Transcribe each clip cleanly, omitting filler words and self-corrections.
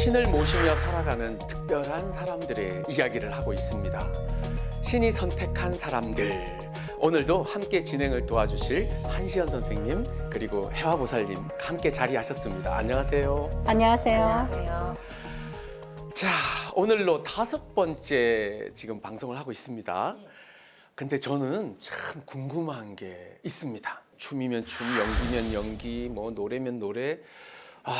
신을 모시며 살아가는 특별한 사람들의 이야기를 하고 있습니다. 신이 선택한 사람들. 오늘도 함께 진행을 도와주실 한시연 선생님 그리고 해화보살님 함께 자리하셨습니다. 안녕하세요. 안녕하세요. 안녕하세요. 자, 오늘로 5번째 지금 방송을 하고 있습니다. 근데 저는 참 궁금한 게 있습니다. 춤이면 춤, 연기면 연기, 뭐 노래면 노래.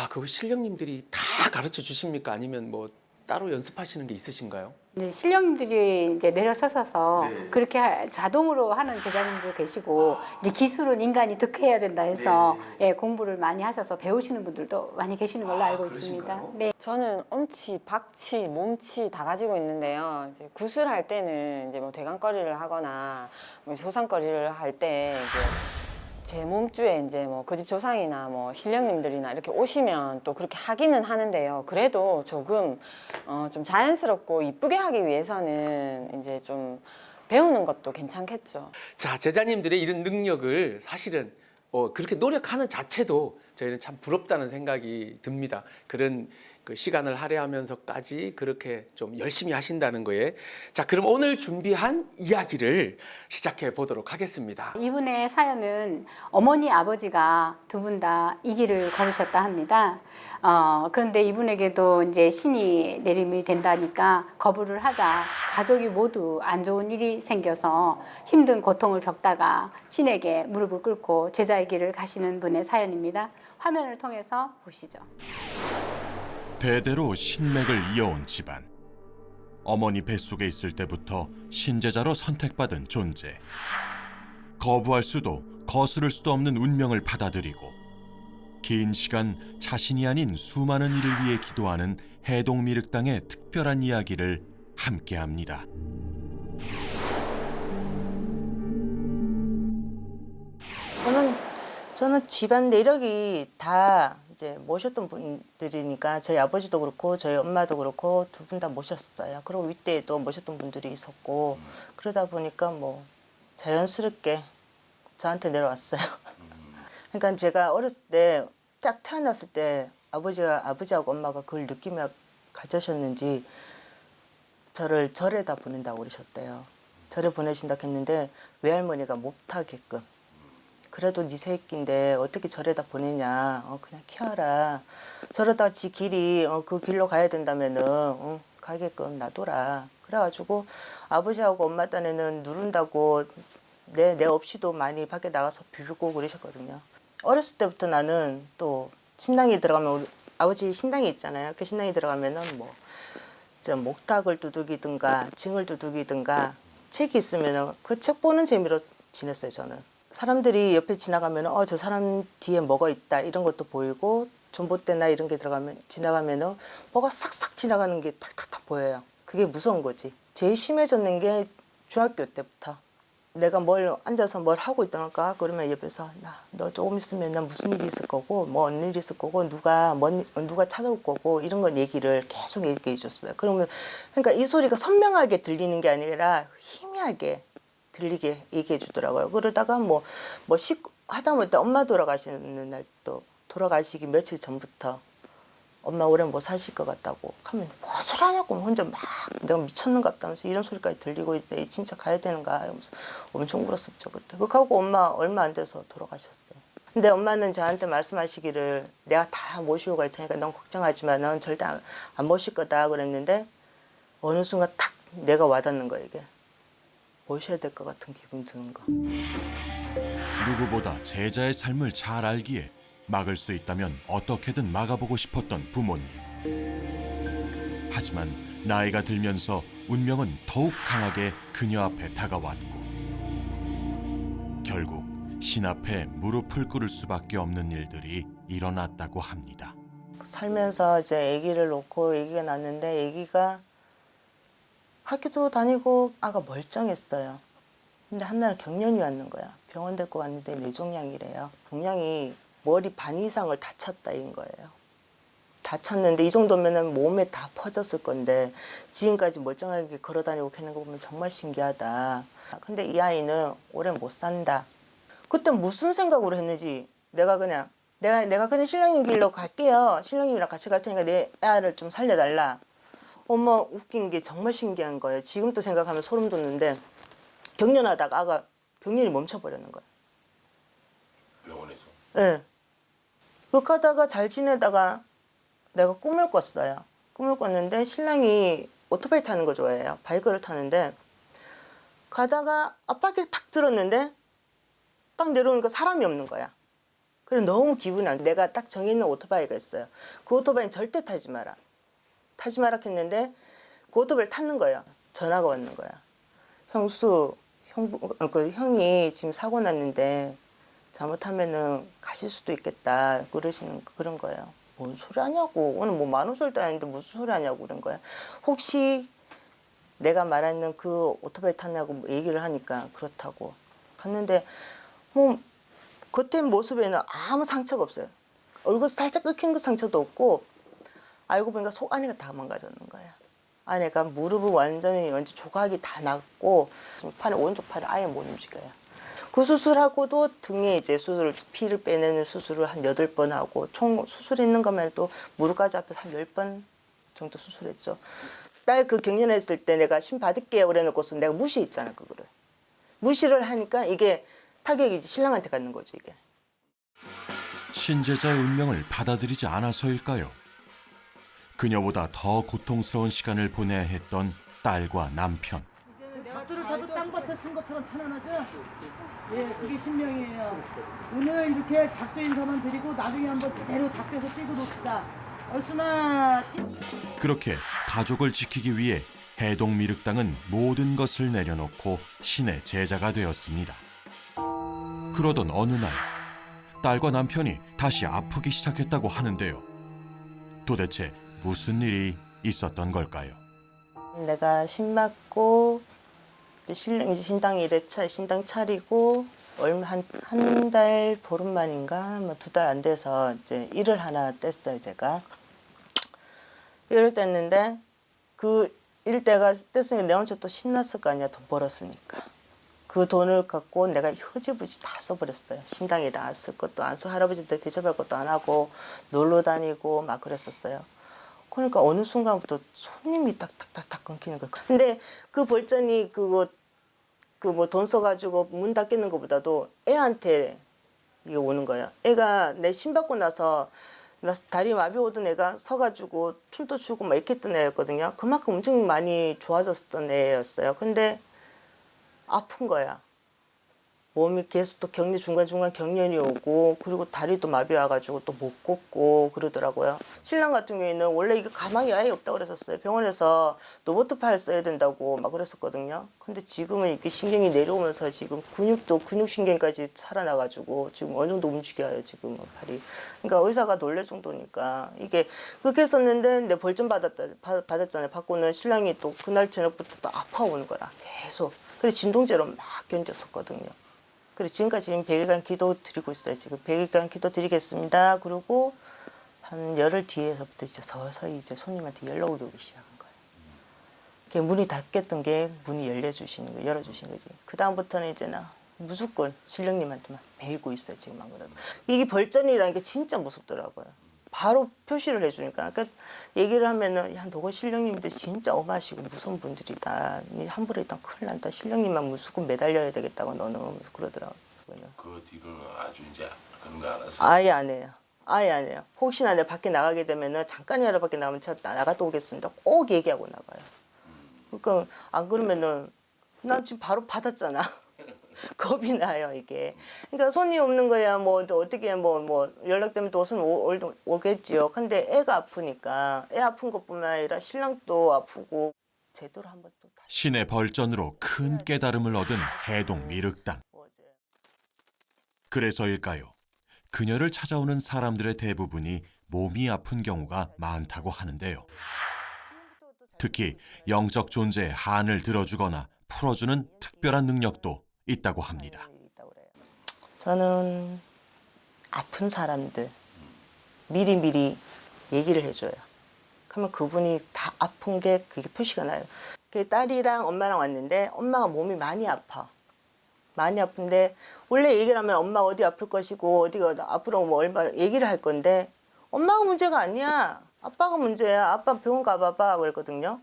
그거 신령님들이 다 가르쳐 주십니까? 아니면 뭐 따로 연습하시는 게 있으신가요? 이제 신령님들이 이제 내려서서 네. 그렇게 자동으로 하는 제자님도 계시고 이제 기술은 인간이 득해야 된다 해서 예, 공부를 많이 하셔서 배우시는 분들도 많이 계시는 걸로 알고 있습니다. 그러신가요? 네. 저는 엄치, 박치, 몸치 다 가지고 있는데요. 이제 구슬할 때는 이제 뭐 대강거리를 하거나 뭐 조상거리를 할 때 이제 제 몸주에 이제 뭐 그 집 조상이나 뭐 신령님들이나 이렇게 오시면 또 그렇게 하기는 하는데요. 그래도 조금 좀 자연스럽고 이쁘게 하기 위해서는 이제 좀 배우는 것도 괜찮겠죠. 자, 제자님들의 이런 능력을 사실은 그렇게 노력하는 자체도 저희는 참 부럽다는 생각이 듭니다. 그런 그 시간을 할애하면서까지 그렇게 좀 열심히 하신다는 거에. 자, 그럼 오늘 준비한 이야기를 시작해 보도록 하겠습니다. 이분의 사연은 어머니 아버지가 두 분 다 이 길을 걸으셨다 합니다. 그런데 이분에게도 이제 신이 내림이 된다니까 거부를 하자 가족이 모두 안 좋은 일이 생겨서 힘든 고통을 겪다가 신에게 무릎을 꿇고 제자의 길을 가시는 분의 사연입니다. 화면을 통해서 보시죠. 대대로 신맥을 이어온 집안. 어머니 뱃속에 있을 때부터 신제자로 선택받은 존재. 거부할 수도 거스를 수도 없는 운명을 받아들이고 긴 시간 자신이 아닌 수많은 이를 위해 기도하는 해동미륵당의 특별한 이야기를 함께합니다. 저는 집안 내력이 다 이제 모셨던 분들이니까 저희 아버지도 그렇고 저희 엄마도 그렇고 두 분 다 모셨어요. 그리고 윗대에도 모셨던 분들이 있었고 그러다 보니까 뭐 자연스럽게 저한테 내려왔어요. 그러니까 제가 어렸을 때 딱 태어났을 때 아버지하고 엄마가 그걸 느끼며 가져셨는지 저를 절에다 보낸다고 그러셨대요. 절에 보내신다고 했는데 외할머니가 못하게끔. 그래도 네 새끼인데 어떻게 절에다 보내냐. 그냥 키워라. 저러다 지 길이 그 길로 가야 된다면은 가게끔 놔둬라. 그래가지고 아버지하고 엄마 딴에는 누른다고 내 없이도 많이 밖에 나가서 빌고 그러셨거든요. 어렸을 때부터 나는 또 신당에 들어가면 우리 아버지 신당이 있잖아요. 그 신당에 들어가면은 뭐 목탁을 두들기든가 징을 두들기든가 책이 있으면은 그 책 보는 재미로 지냈어요. 저는. 사람들이 옆에 지나가면 저 사람 뒤에 뭐가 있다 이런 것도 보이고 전봇대나 이런 게 지나가면 뭐가 싹싹 지나가는 게 탁탁탁 보여요. 그게 무서운 거지. 제일 심해졌는 게 중학교 때부터 내가 앉아서 뭘 하고 있던가 그러면 옆에서 너 조금 있으면 나 무슨 일이 있을 거고 뭐 어느 일이 있을 거고 누가 찾아올 거고 이런 건 얘기를 계속 얘기해 줬어요. 그러니까 이 소리가 선명하게 들리는 게 아니라 희미하게 들리게 얘기해 주더라고요. 그러다가 하다못해 엄마 돌아가시는 날 또 돌아가시기 며칠 전부터 엄마 오래 못 사실 것 같다고 하면 뭐 소리 하냐고 혼자 막 내가 미쳤는가 보다면서 이런 소리까지 들리고 있대. 진짜 가야 되는가 하면서 엄청 울었었죠 그때. 그하고 엄마 얼마 안 돼서 돌아가셨어요. 근데 엄마는 저한테 말씀하시기를 내가 다 모시고 갈 테니까 넌 걱정하지 마. 넌 절대 안 모실 거다 그랬는데 어느 순간 탁 내가 와닿는 거예요. 이게. 모셔야 될 것 같은 기분 드는 거. 누구보다 제자의 삶을 잘 알기에 막을 수 있다면 어떻게든 막아보고 싶었던 부모님. 하지만 나이가 들면서 운명은 더욱 강하게 그녀 앞에 다가왔고 결국 신 앞에 무릎을 꿇을 수밖에 없는 일들이 일어났다고 합니다. 살면서 이제 아기를 놓고 아기가 낳았는데 아기가 학교도 다니고 아가 멀쩡했어요. 근데 한날 경련이 왔는 거야. 병원 데리고 갔는데 뇌종양이래요. 종양이 머리 반 이상을 다쳤다인 거예요. 다쳤는데 이 정도면은 몸에 다 퍼졌을 건데 지금까지 멀쩡하게 걸어다니고 계는 거 보면 정말 신기하다. 근데 이 아이는 오래 못 산다. 그때 무슨 생각으로 했는지 내가 그냥 내가 그냥 신랑님 길로 갈게요. 신랑님이랑 같이 갈 테니까 내 아를 좀 살려달라. 엄마 웃긴 게 정말 신기한 거예요. 지금도 생각하면 소름 돋는데 경련하다가 아가 경련이 멈춰버리는 거예요. 병원에서. 네. 그렇게 하다가 잘 지내다가 내가 꿈을 꿨어요. 꿈을 꿨는데 신랑이 오토바이 타는 거 좋아해요. 바이크를 타는데 가다가 앞바퀴를 탁 들었는데 딱 내려오니까 사람이 없는 거야. 그래 너무 기분이 안 돼. 내가 딱 정해있는 오토바이가 있어요. 그 오토바이는 절대 타지 마라. 타지 마라 했는데 그 오토바이를 탔는 거예요. 전화가 왔는 거야. 형수, 형이 지금 사고 났는데 잘못하면은 가실 수도 있겠다. 그러시는 그런 거예요. 뭔 소리 하냐고. 오늘 뭐 10,000원짜리도 아닌데 무슨 소리 하냐고 그런 거야. 혹시 내가 말하는 그 오토바이 탔냐고 얘기를 하니까 그렇다고. 갔는데 뭐 겉에 모습에는 아무 상처가 없어요. 얼굴 살짝 긁힌 그 상처도 없고 알고 보니까 속 안에가 다 망가졌는 거야. 아내가 무릎을 완전 조각이 다 났고 팔 오른쪽 팔을 아예 못 움직여요. 그 수술하고도 등에 이제 피를 빼내는 수술을 한 8번 하고 총 수술했는 것만 해도 무릎까지 앞에서 한 10번 정도 수술했죠. 딸 그 경련했을 때 내가 신 받을게요 그래 놓고서 내가 무시했잖아 그거를. 무시를 하니까 이게 타격이 이제 신랑한테 갖는 거죠 이게. 신제자의 운명을 받아들이지 않아서일까요? 그녀보다 더 고통스러운 시간을 보내야 했던 딸과 남편. 작두를 타도 땅밭에 쓴 것처럼 편안하죠? 예, 그게 신명이에요. 오늘 이렇게 작두 인사만 드리고 나중에 한번 제대로 작두에서 뛰고 놉시다. 얼쑤나 그렇게 가족을 지키기 위해 해동미륵당은 모든 것을 내려놓고 신의 제자가 되었습니다. 그러던 어느 날 딸과 남편이 다시 아프기 시작했다고 하는데요. 도대체 무슨 일이 있었던 걸까요? 내가 신 받고 신당 일에 신당 차리고 얼마 한 달 보름 만인가 뭐 2달 안 돼서 이제 일을 하나 뗐어요 제가. 일을 뗐는데 그 일 때가 뗐으니까 내 혼자 또 신났을 거 아니야 돈 벌었으니까. 그 돈을 갖고 내가 흐지부지 다 써버렸어요. 신당에 나왔을 것도 안 쓰고 할아버지한테 대접할 것도 안 하고 놀러 다니고 막 그랬었어요. 그러니까 어느 순간부터 손님이 딱딱딱딱 끊기는 거예요. 근데 그 벌전이 그 뭐 돈 써가지고 문 닫겠는 것보다도 애한테 이게 오는 거예요. 애가 내 신 받고 나서 다리 마비 오던 애가 서가지고 춤도 추고 막 이렇게 했던 애였거든요. 그만큼 엄청 많이 좋아졌던 애였어요. 근데 아픈 거야. 몸이 계속 또 중간중간 경련이 오고 그리고 다리도 마비 와가지고 또 못 걷고 그러더라고요. 신랑 같은 경우에는 원래 이거 가망이 아예 없다고 그랬었어요. 병원에서 로보트팔 써야 된다고 막 그랬었거든요. 근데 지금은 이렇게 신경이 내려오면서 지금 근육신경까지 살아나가지고 지금 어느 정도 움직여요 지금 팔이. 그러니까 의사가 놀랄 정도니까 이게 그렇게 했었는데 내 벌점 받았잖아요. 받고는 신랑이 또 그날 저녁부터 또 아파오는 거라 계속. 그래서 진통제로 막 견뎠었거든요. 그래서 지금까지 100일간 기도 드리고 있어요. 지금 100일간 기도 드리겠습니다. 그리고 한 열흘 뒤에서부터 이제 서서히 이제 손님한테 연락이 오기 시작한 거예요. 문이 닫혔던 게 문이 열려주시는 거, 열어주시는 거지. 그 다음부터는 이제는 무조건 신령님한테만 배우고 있어요. 지금 안 그래도. 이게 벌전이라는 게 진짜 무섭더라고요. 바로 표시를 해주니까. 그러니까 얘기를 하면은 야 너가 신령님들 진짜 엄하시고 무서운 분들이다. 함부로 했다 큰일 난다. 신령님만 무조건 매달려야 되겠다고 너는 그러더라고요. 그 뒤로 아주 이제 그런 거 알아서 아예 안 해요. 아예 안 해요. 혹시나 내가 밖에 나가게 되면은 잠깐이라도 밖에 나가면 제가 나갔다 오겠습니다. 꼭 얘기하고 나가요. 그러니까 안 그러면은 난 지금 바로 받았잖아. 겁이 나요 이게. 그러니까 손이 없는 거야 뭐 어떻게 뭐 연락되면 또 손 오겠지요. 근데 애가 아프니까 애 아픈 것뿐만 아니라 신랑도 아프고 제대로 한번 또 다시. 신의 벌전으로 큰 깨달음을 얻은 해동미륵당. 그래서일까요? 그녀를 찾아오는 사람들의 대부분이 몸이 아픈 경우가 많다고 하는데요. 특히 영적 존재의 한을 들어주거나 풀어주는 특별한 능력도 있다고 합니다. 저는 아픈 사람들 미리미리 얘기를 해줘요. 그러면 그분이 다 아픈 게 그게 표시가 나요. 딸이랑 엄마랑 왔는데 엄마가 몸이 많이 아파. 많이 아픈데 원래 얘기를 하면 엄마 어디 아플 것이고 어디가 앞으로 뭐 얼마 얘기를 할 건데 엄마가 문제가 아니야. 아빠가 문제야. 아빠 병원 가봐봐 그랬거든요.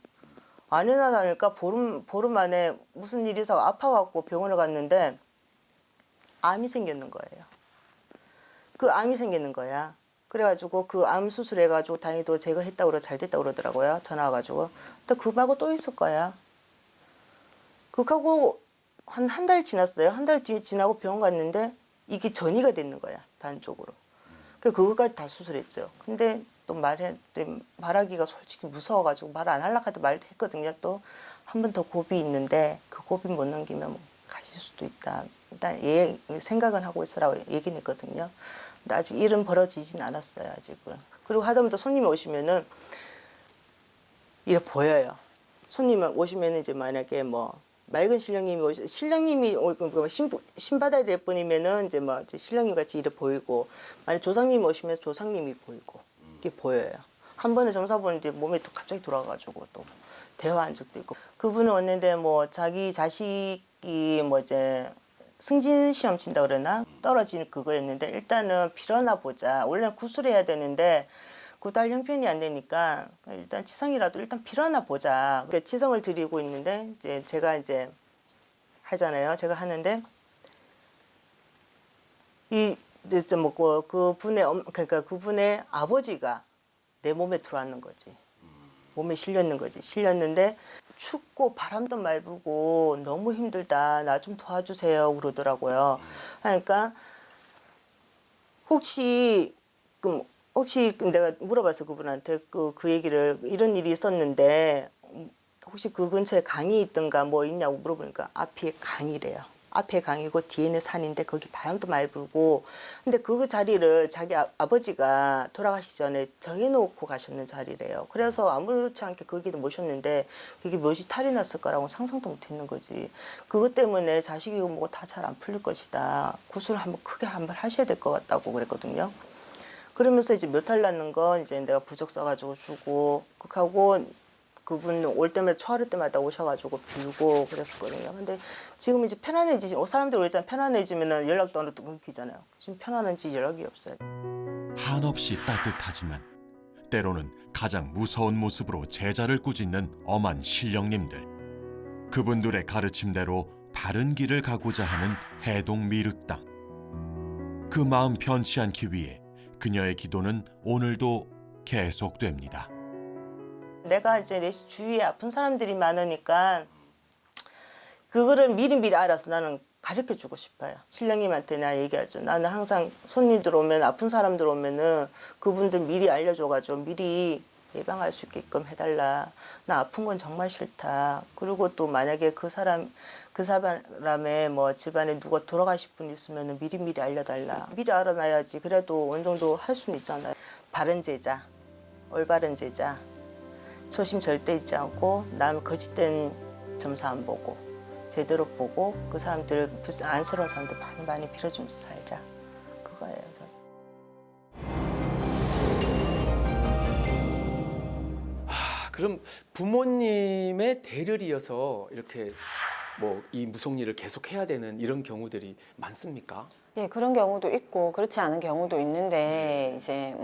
안 해나다니까 보름 만에 무슨 일이 있어 아파갖고 병원을 갔는데 암이 생겼는 거예요. 그 암이 생기는 거야. 그래가지고 그 암 수술해가지고 다행히도 제거했다고 그러고 잘 됐다고 그러더라고요. 전화 와가지고. 근데 그 말고 또 있을 거야. 그하고 한 달 지났어요. 한 달 뒤에 지나고 병원 갔는데 이게 전이가 됐는 거야. 반쪽으로. 그거까지 다 수술했죠. 근데 또 말하기가 솔직히 무서워가지고 말 안 하려고 하도 말했거든요. 또 한 번 더 고비 있는데 그 고비 못 넘기면 뭐 가실 수도 있다. 일단 생각은 하고 있으라고 얘기는 했거든요. 근데 아직 일은 벌어지진 않았어요. 아직은. 그리고 하다못해 손님이 오시면은 이래 보여요. 손님이 오시면은 이제 만약에 뭐 맑은 신령님이 신 받아야 될 분이면은 이제 뭐 신령님 같이 이래 보이고 만약 조상님이 오시면 조상님이 보이고 이게 보여요. 한 번에 점사 보는데 몸이 또 갑자기 돌아가가지고 또 대화한 적도 있고 그분은 왔는데 뭐 자기 자식이 뭐 이제 승진 시험 친다 그러나 떨어지는 그거였는데 일단은 필요나 보자. 원래는 구술해야 되는데 구달 형편이 안 되니까 일단 치성이라도 일단 필요나 보자. 그러니까 치성을 드리고 있는데 이제 제가 이제 하잖아요. 제가 하는데 그러니까 그분의 아버지가 내 몸에 들어왔는 거지. 몸에 실렸는 거지. 실렸는데 춥고 바람도 많이 불고 너무 힘들다. 나 좀 도와주세요. 그러더라고요. 그러니까 혹시 내가 물어봤어 그분한테 그 얘기를 이런 일이 있었는데 혹시 그 근처에 강이 있던가 뭐 있냐고 물어보니까 앞에 강이래요. 앞에 강이고 뒤에는 산인데 거기 바람도 많이 불고 근데 그 자리를 자기 아버지가 돌아가시기 전에 정해놓고 가셨는 자리래요. 그래서 아무렇지 않게 거기도 모셨는데 그게 무엇이 탈이 났을 거라고 상상도 못했는 거지. 그것 때문에 자식이고 뭐고 다 잘 안 풀릴 것이다. 구술을 크게 한번 하셔야 될 것 같다고 그랬거든요. 그러면서 이제 묘탈 났는 거 이제 내가 부적 써가지고 주고 하고 그분 올 때마다 초하루 때마다 오셔가지고 빌고 그랬었거든요. 근데 지금 이제 사람들 그랬잖아요. 편안해지면은 연락도 어느 또 끊기잖아요. 지금 편안한지 연락이 없어요. 한없이 따뜻하지만 때로는 가장 무서운 모습으로 제자를 꾸짖는 엄한 신령님들. 그분들의 가르침대로 바른 길을 가고자 하는 해동 미륵당. 그 마음 편치 않기 위해 그녀의 기도는 오늘도 계속됩니다. 내가 이제 내 주위에 아픈 사람들이 많으니까 그거를 미리 알아서 나는 가르쳐주고 싶어요. 신령님한테 나 얘기하죠. 나는 항상 손님들 오면 아픈 사람들 오면은 그분들 미리 알려줘가지고 미리 예방할 수 있게끔 해달라. 나 아픈 건 정말 싫다. 그리고 또 만약에 그 사람의 뭐 집안에 누가 돌아가실 분 있으면 미리 알려달라. 미리 알아놔야지. 그래도 어느 정도 할 수는 있잖아요. 바른 제자, 올바른 제자. 초심 절대 잊지 않고 남 거짓된 점사 안 보고 제대로 보고 그 사람들 안쓰러운 사람들 많이 빌어주면서 살자. 그거예요. 그럼 부모님의 대를 이어서 이렇게 뭐 이 무속일을 계속 해야 되는 이런 경우들이 많습니까? 예, 그런 경우도 있고 그렇지 않은 경우도 있는데 이제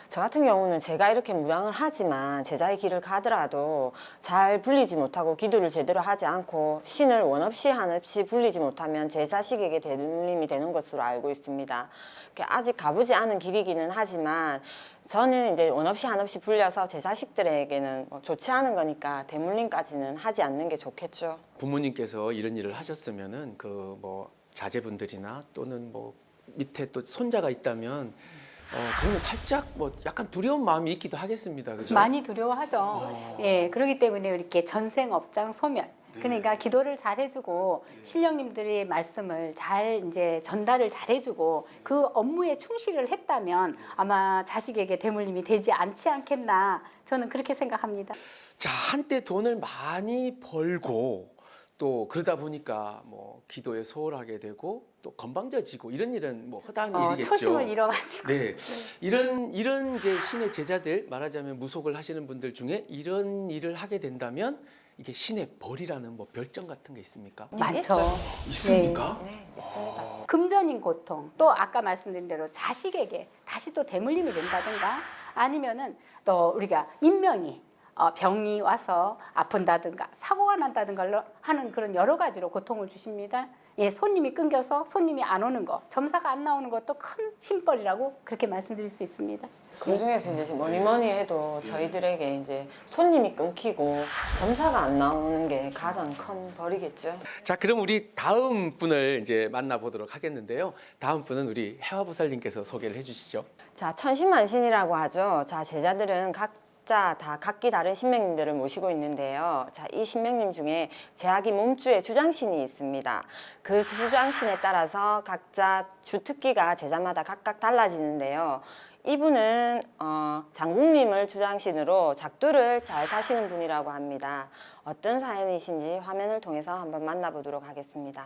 저 같은 경우는 제가 이렇게 무양을 하지만 제자의 길을 가더라도 잘 불리지 못하고 기도를 제대로 하지 않고 신을 원없이 한없이 불리지 못하면 제 자식에게 대물림이 되는 것으로 알고 있습니다. 아직 가보지 않은 길이기는 하지만 저는 이제 원없이 한없이 불려서 제 자식들에게는 좋지 않은 거니까 대물림까지는 하지 않는 게 좋겠죠. 부모님께서 이런 일을 하셨으면은 그 뭐 자제분들이나 또는 뭐 밑에 또 손자가 있다면 그러면 살짝 뭐 약간 두려운 마음이 있기도 하겠습니다. 그죠? 많이 두려워하죠. 예, 그렇기 때문에 이렇게 전생업장 소멸. 그러니까 기도를 잘 해주고 신령님들이 말씀을 잘 이제 전달을 잘 해주고 그 업무에 충실을 했다면 아마 자식에게 대물림이 되지 않지 않겠나 저는 그렇게 생각합니다. 자, 한때 돈을 많이 벌고 또 그러다 보니까 뭐 기도에 소홀하게 되고 또 건방져지고 이런 일은 뭐 허다한 일이겠죠. 초심을 잃어가지고. 네, 이런 이제 신의 제자들 말하자면 무속을 하시는 분들 중에 이런 일을 하게 된다면 이게 신의 벌이라는 뭐 별점 같은 게 있습니까? 많죠. 있습니까? 네, 있습니다. 금전인 고통, 또 아까 말씀드린 대로 자식에게 다시 또 대물림이 된다든가, 아니면은 또 우리가 인명이 병이 와서 아픈다든가 사고가 난다든가 하는 그런 여러 가지로 고통을 주십니다. 예, 손님이 끊겨서 손님이 안 오는 거, 점사가 안 나오는 것도 큰 신벌이라고 그렇게 말씀드릴 수 있습니다. 그 중에서 이제 뭐니 해도 저희들에게 이제 손님이 끊기고 점사가 안 나오는 게 가장 큰 벌이겠죠. 자, 그럼 우리 다음 분을 이제 만나보도록 하겠는데요. 다음 분은 우리 해화보살님께서 소개를 해주시죠. 자, 천신만신이라고 하죠. 자, 제자들은 각자 다 각기 다른 신명님들을 모시고 있는데요. 자, 이 신명님 중에 제아기 몸주에 주장신이 있습니다. 그 주장신에 따라서 각자 주특기가 제자마다 각각 달라지는데요. 이분은 장국님을 주장신으로 작두를 잘 타시는 분이라고 합니다. 어떤 사연이신지 화면을 통해서 한번 만나보도록 하겠습니다.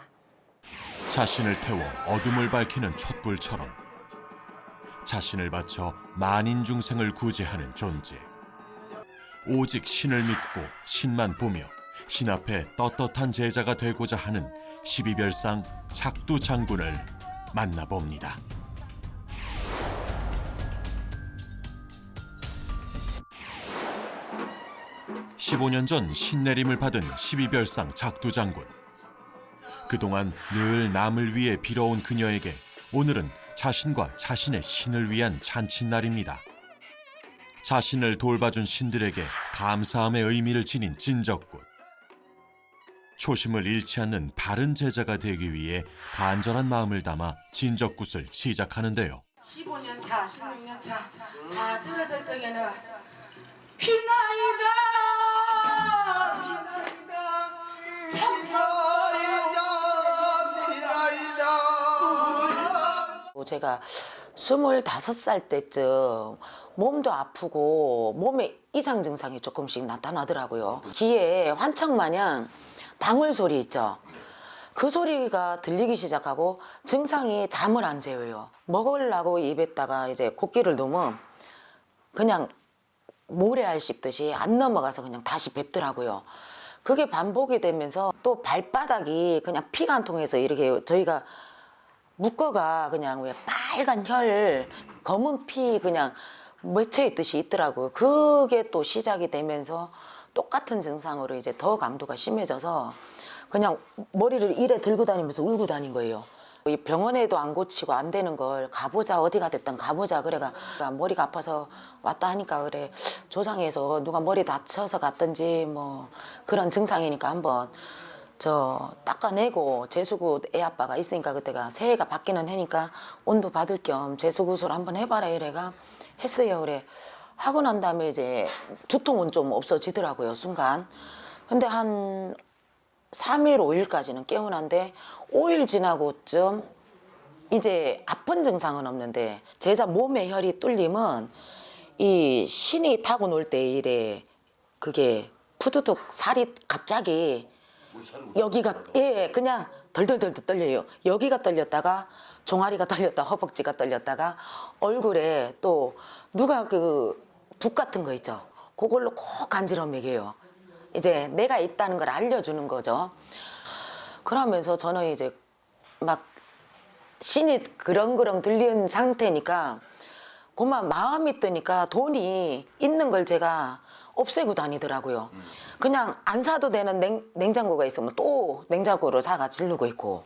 자신을 태워 어둠을 밝히는 촛불처럼 자신을 바쳐 만인 중생을 구제하는 존재. 오직 신을 믿고 신만 보며 신 앞에 떳떳한 제자가 되고자 하는 12별상 작두 장군을 만나봅니다. (15년) 전 신내림을 받은 12별상 작두 장군. 그동안 늘 남을 위해 빌어온 그녀에게 오늘은 자신과 자신의 신을 위한 잔칫날입니다. 자신을 돌봐준 신들에게 감사함의 의미를 지닌 진적굿. 초심을 잃지 않는 바른 제자가 되기 위해 간절한 마음을 담아 진적굿을 시작하는데요. 15년 차, 16년 차 다 들어설 적에는 비나이다 제가 25살 때쯤 몸도 아프고 몸에 이상 증상이 조금씩 나타나더라고요. 귀에 환청마냥 방울 소리 있죠. 그 소리가 들리기 시작하고 증상이 잠을 안 재워요. 먹으려고 입에다가 이제 고기를 넣으면 그냥 모래알 씹듯이 안 넘어가서 그냥 다시 뱉더라고요. 그게 반복이 되면서 또 발바닥이 그냥 피가 한 통해서 이렇게 저희가 묶어가 그냥 왜 빨간 혈, 검은 피 그냥 맺혀 있듯이 있더라고요. 그게 또 시작이 되면서 똑같은 증상으로 이제 더 강도가 심해져서 그냥 머리를 이래 들고 다니면서 울고 다닌 거예요. 이 병원에도 안 고치고 안 되는 걸 가보자, 어디가 됐든 가보자 그래가 머리가 아파서 왔다 하니까 그래 조상에서 누가 머리 다쳐서 갔든지 뭐 그런 증상이니까 한번 저 닦아내고 제수굿 애 아빠가 있으니까 그때가 새해가 바뀌는 해니까 온도 받을 겸 제수굿을 한번 해봐라 이래가 했어요. 그래 하고 난 다음에 이제 두통은 좀 없어지더라고요 순간. 근데 한 3일 5일까지는 개운한데 5일 지나고쯤 이제 아픈 증상은 없는데 제자 몸의 혈이 뚫리면 이 신이 타고 놀 때 이래 그게 푸드득 살이 갑자기 여기가 예 그냥 덜덜덜 떨려요. 여기가 떨렸다가 종아리가 떨렸다 허벅지가 떨렸다가 얼굴에 또 누가 그 북 같은 거 있죠. 그걸로 꼭 간지러 매겨요. 이제 내가 있다는 걸 알려주는 거죠. 그러면서 저는 이제 막 신이 그렁그렁 들리는 상태니까 그만 마음이 뜨니까 돈이 있는 걸 제가 없애고 다니더라고요. 그냥 안 사도 되는 냉장고가 있으면 또 냉장고로 사가 지르고 있고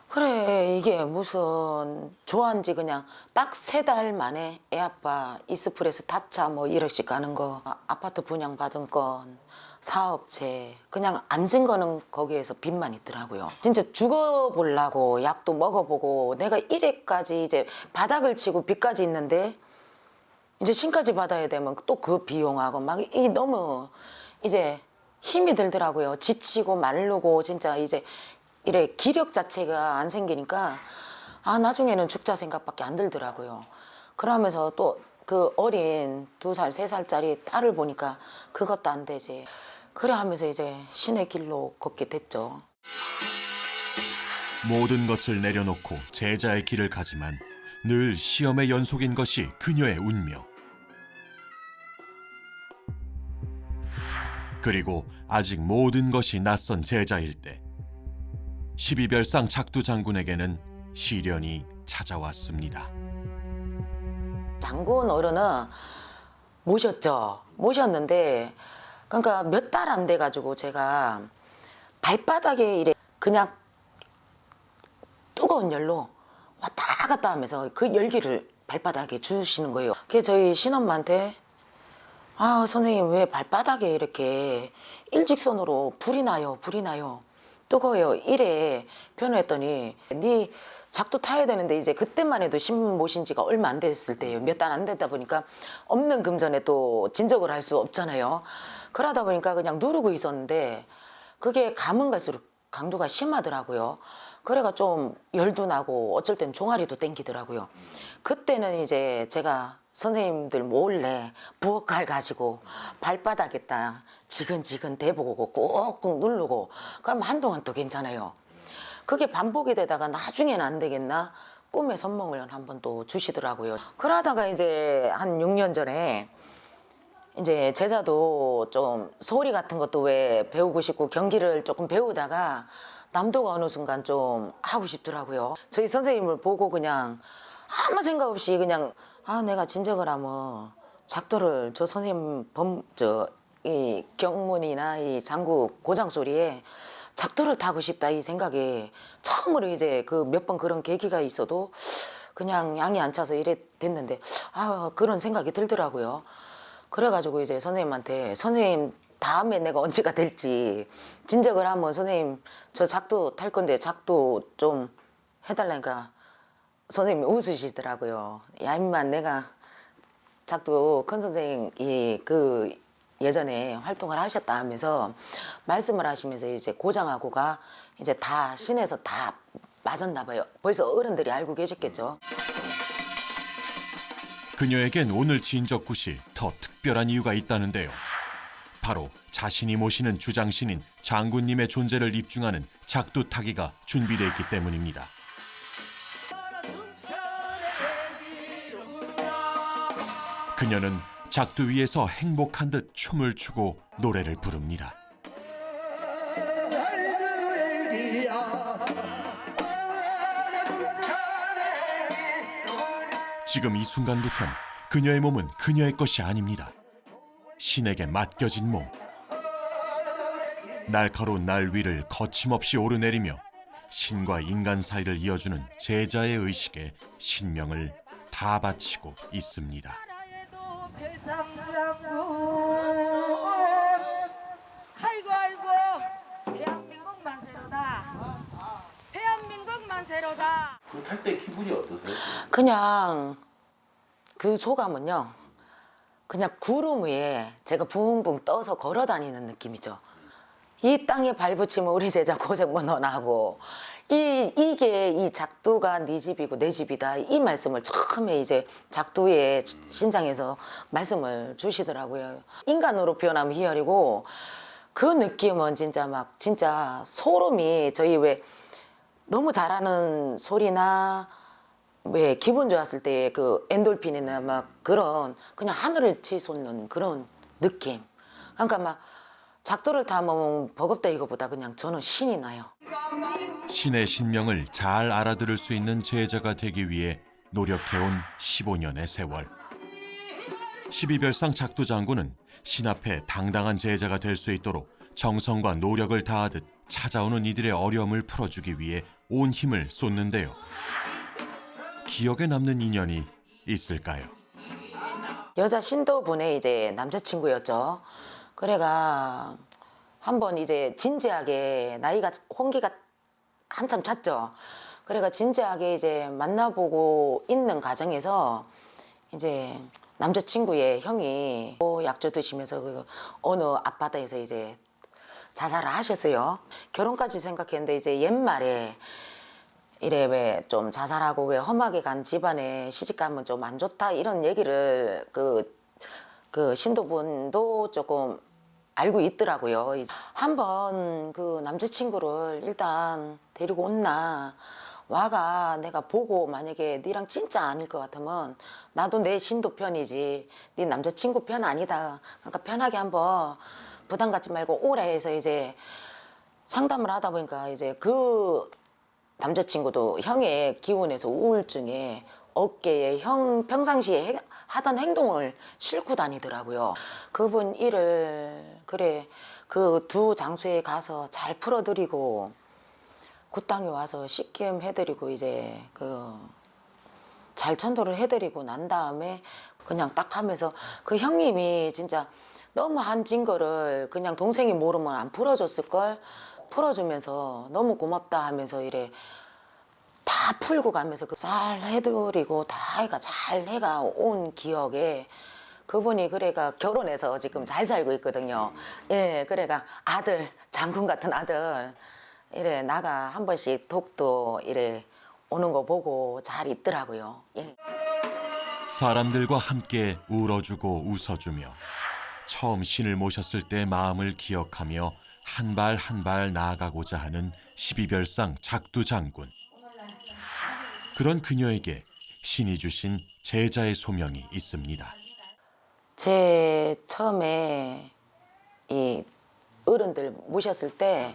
그래 이게 무슨 좋아한지 그냥 딱 3달 만에 애 아빠 이스프레소 탑차 뭐 1억씩 가는 거 아파트 분양받은 건 사업체 그냥 앉은 거는 거기에서 빚만 있더라고요. 진짜 죽어보려고 약도 먹어보고 내가 1회까지 이제 바닥을 치고 빚까지 있는데 이제 신까지 받아야 되면 또 그 비용하고 막 이 너무 이제 힘이 들더라고요. 지치고 마르고 진짜 이제 이래 기력 자체가 안 생기니까 아 나중에는 죽자 생각밖에 안 들더라고요. 그러면서 또 그 어린 2살, 3살짜리 딸을 보니까 그것도 안 되지. 그래 하면서 이제 신의 길로 걷게 됐죠. 모든 것을 내려놓고 제자의 길을 가지만 늘 시험의 연속인 것이 그녀의 운명. 그리고 아직 모든 것이 낯선 제자일 때 12별상 작두 장군에게는 시련이 찾아왔습니다. 장군 어른은 모셨죠. 모셨는데 그러니까 몇 달 안 돼 가지고 제가 발바닥에 이래 그냥 뜨거운 열로 왔다 갔다 하면서 그 열기를 발바닥에 주시는 거예요. 그게 저희 신엄마한테 아 선생님 왜 발바닥에 이렇게 일직선으로 불이 나요 뜨거워요 이래 표현했더니 네 작두 타야 되는데 이제 그때만 해도 신 모신 지가 얼마 안 됐을 때예요. 몇 달 안 됐다 보니까 없는 금전에 또 진적을 할 수 없잖아요. 그러다 보니까 그냥 누르고 있었는데 그게 가면 갈수록 강도가 심하더라고요. 그래가 좀 열도 나고 어쩔 땐 종아리도 땡기더라고요. 그때는 이제 제가 선생님들 몰래 부엌칼 가지고 발바닥에다 지근지근 대보고 꾹꾹 누르고 그럼 한동안 또 괜찮아요. 그게 반복이 되다가 나중에는 안 되겠나 꿈에 선몽을 한번 또 주시더라고요. 그러다가 이제 한 6년 전에 이제 제자도 좀 소리 같은 것도 왜 배우고 싶고 경기를 조금 배우다가 남도가 어느 순간 좀 하고 싶더라고요. 저희 선생님을 보고 그냥 아무 생각 없이 그냥 아 내가 진적을 하면 작두를 저 선생님 이 경문이나 이 장구 고장 소리에 작두를 타고 싶다 이 생각에 처음으로 이제 그 몇 번 그런 계기가 있어도 그냥 양이 안 차서 이래 됐는데 아 그런 생각이 들더라고요. 그래가지고 이제 선생님한테 선생님 다음에 내가 언제가 될지 진적을 하면 선생님 저 작두 탈 건데 작두 좀 해달라니까 선생님이 웃으시더라고요. 야 임마 내가 작두 큰 선생님이 그 예전에 활동을 하셨다 하면서 말씀을 하시면서 이제 고장하고가 이제 다 신에서 다 맞았나 봐요. 벌써 어른들이 알고 계셨겠죠. 그녀에겐 오늘 진적굿이 더 특별한 이유가 있다는데요. 바로 자신이 모시는 주장신인 장군님의 존재를 입증하는 작두 타기가 준비되어 있기 때문입니다. 그녀는 작두 위에서 행복한 듯 춤을 추고 노래를 부릅니다. 지금 이 순간부턴 그녀의 몸은 그녀의 것이 아닙니다. 신에게 맡겨진 몸. 날카로운 날 위를 거침없이 오르내리며 신과 인간 사이를 이어주는 제자의 의식에 신명을 다 바치고 있습니다. 아이고 대한민국 만세로다. 그거 탈 때 기분이 어떠세요? 그냥 그 소감은요. 그냥 구름 위에 제가 붕붕 떠서 걸어 다니는 느낌이죠. 이 땅에 발붙이면 우리 제자 고생만 너나고 이게 이 작두가 네 집이고 내 집이다 이 말씀을 처음에 이제 작두의 신장에서 말씀을 주시더라고요. 인간으로 표현하면 희열이고 그 느낌은 진짜 막 진짜 소름이 저희 왜 너무 잘하는 소리나 왜 기분 좋았을 때 그 엔돌핀이나 막 그런 그냥 하늘을 치솟는 그런 느낌. 그러니까 막 작두를 타면 버겁다 이거보다 그냥 저는 신이 나요. 신의 신명을 잘 알아들을 수 있는 제자가 되기 위해 노력해온 15년의 세월. 12별상 작두 장군은 신 앞에 당당한 제자가 될 수 있도록 정성과 노력을 다하듯 찾아오는 이들의 어려움을 풀어주기 위해 온 힘을 쏟는데요. 기억에 남는 인연이 있을까요? 여자 신도분의 이제 남자친구였죠. 그래가 한번 이제 진지하게 나이가 홍기가 한참 찼죠. 그래가 진지하게 이제 만나보고 있는 과정에서 이제 남자친구의 형이 약주 드시면서 그 어느 앞바다에서 이제 자살을 하셨어요. 결혼까지 생각했는데 이제 옛말에 이래 왜 좀 자살하고 왜 험하게 간 집안에 시집 가면 좀 안 좋다 이런 얘기를 그 신도분도 조금 알고 있더라고요. 한번 그 남자친구를 일단 데리고 온나 와가 내가 보고 만약에 니랑 진짜 아닐 것 같으면 나도 내 신도 편이지 네 남자친구 편 아니다. 그러니까 편하게 한번 부담 갖지 말고 오라 해서 이제 상담을 하다 보니까 이제 그 남자친구도 형의 기운에서 우울증에 어깨에 형 평상시에 하던 행동을 싣고 다니더라고요. 그분 일을 그래 그 두 장소에 가서 잘 풀어드리고 그 땅에 와서 씻김 해드리고 이제 그 잘 천도를 해드리고 난 다음에 그냥 딱 하면서 그 형님이 진짜 너무 한진 거를 그냥 동생이 모르면 안 풀어줬을 걸 풀어주면서 너무 고맙다 하면서 이래 다 풀고 가면서 그 잘 해드리고 다 해가 잘 해가 온 기억에 그분이 그래가 결혼해서 지금 잘 살고 있거든요. 예, 그래가 아들 장군 같은 아들 이래 나가 한 번씩 독도 이래 오는 거 보고 잘 있더라고요. 예. 사람들과 함께 울어주고 웃어주며 처음 신을 모셨을 때 마음을 기억하며 한 발 한 발 나아가고자 하는 12별상 작두 장군. 그런 그녀에게 신이 주신 제자의 소명이 있습니다. 제 처음에 이 어른들 모셨을 때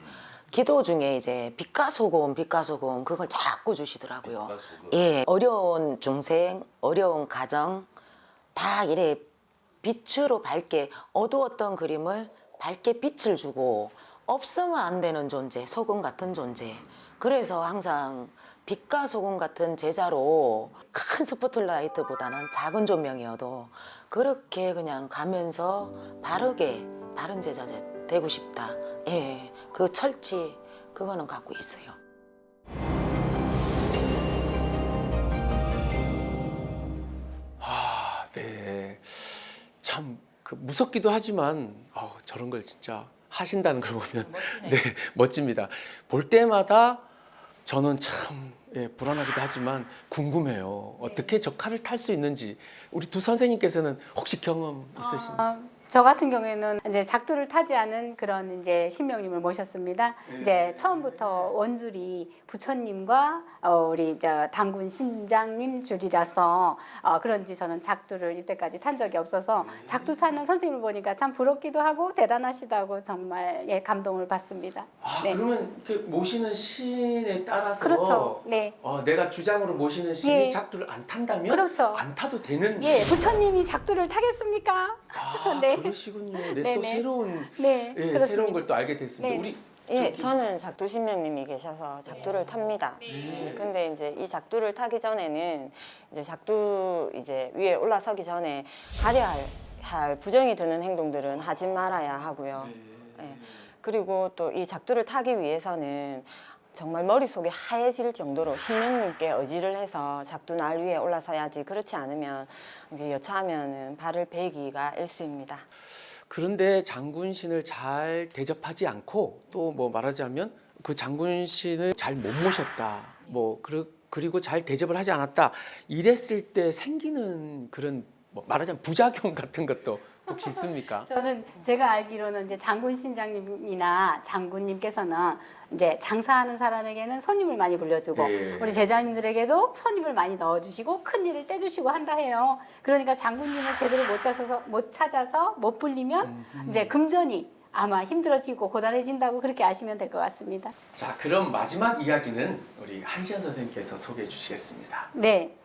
기도 중에 이제 빛과 소금 그걸 자꾸 주시더라고요. 예, 어려운 중생, 어려운 가정 다 이래 빛으로 밝게 어두웠던 그림을 밝게 빛을 주고 없으면 안 되는 존재, 소금 같은 존재. 그래서 항상 빛과 소금 같은 제자로 큰 스포트라이트보다는 작은 조명이어도 그렇게 그냥 가면서 바른 제자 되고 싶다. 예, 그 철치 그거는 갖고 있어요. 아, 네. 참 그 무섭기도 하지만 저런 걸 진짜 하신다는 걸 보면 네, 멋집니다. 볼 때마다 저는 참 불안하기도 하지만 궁금해요. 어떻게 저 칼을 탈 수 있는지. 우리 두 선생님께서는 혹시 경험 있으신지? 저 같은 경우에는 이제 작두를 타지 않은 그런 이제 신명님을 모셨습니다. 이제 처음부터 원줄이 부처님과 우리 당군 신장님 줄이라서 그런지 저는 작두를 이때까지 탄 적이 없어서 작두 타는 선생님을 보니까 참 부럽기도 하고 대단하시다고 정말 감동을 받습니다. 네. 그러면 이렇게 모시는 신에 따라서 그렇죠. 네. 내가 주장으로 모시는 신이 예. 작두를 안 탄다면 그렇죠. 안 타도 되는. 예, 부처님이 작두를 타겠습니까? 네. 그러시군요. 네, 또 네네. 새로운 네, 그렇습니다. 새로운 걸 또 알게 됐습니다. 네. 우리 예, 저는 작두 신명님이 계셔서 작두를 탑니다. 근데 이제 이 작두를 타기 전에는 이제 작두 이제 위에 올라서기 전에 가려야 할 부정이 드는 행동들은 하지 말아야 하고요. 예. 그리고 또 이 작두를 타기 위해서는 정말 머릿속이 하얘질 정도로 신명님께 의지를 해서 작두 날 위에 올라서야지, 그렇지 않으면 이제 여차하면은 발을 베기가 일쑤입니다. 그런데 장군신을 잘 대접하지 않고 또 뭐 말하자면 그 장군신을 잘 못 모셨다. 뭐 그리고 잘 대접을 하지 않았다. 이랬을 때 생기는 그런 뭐 말하자면 부작용 같은 것도 혹시 있습니까? 저는 제가 알기로는 이제 장군 신장님이나 장군님께서는 이제 장사하는 사람에게는 손님을 많이 불려주고 예. 우리 제자님들에게도 손님을 많이 넣어주시고 큰 일을 떼주시고 한다 해요. 그러니까 장군님을 제대로 못 찾아서 못 불리면 이제 금전이 아마 힘들어지고 고단해진다고 그렇게 아시면 될 것 같습니다. 자, 그럼 마지막 이야기는 우리 한시연 선생님께서 소개해 주시겠습니다. 네.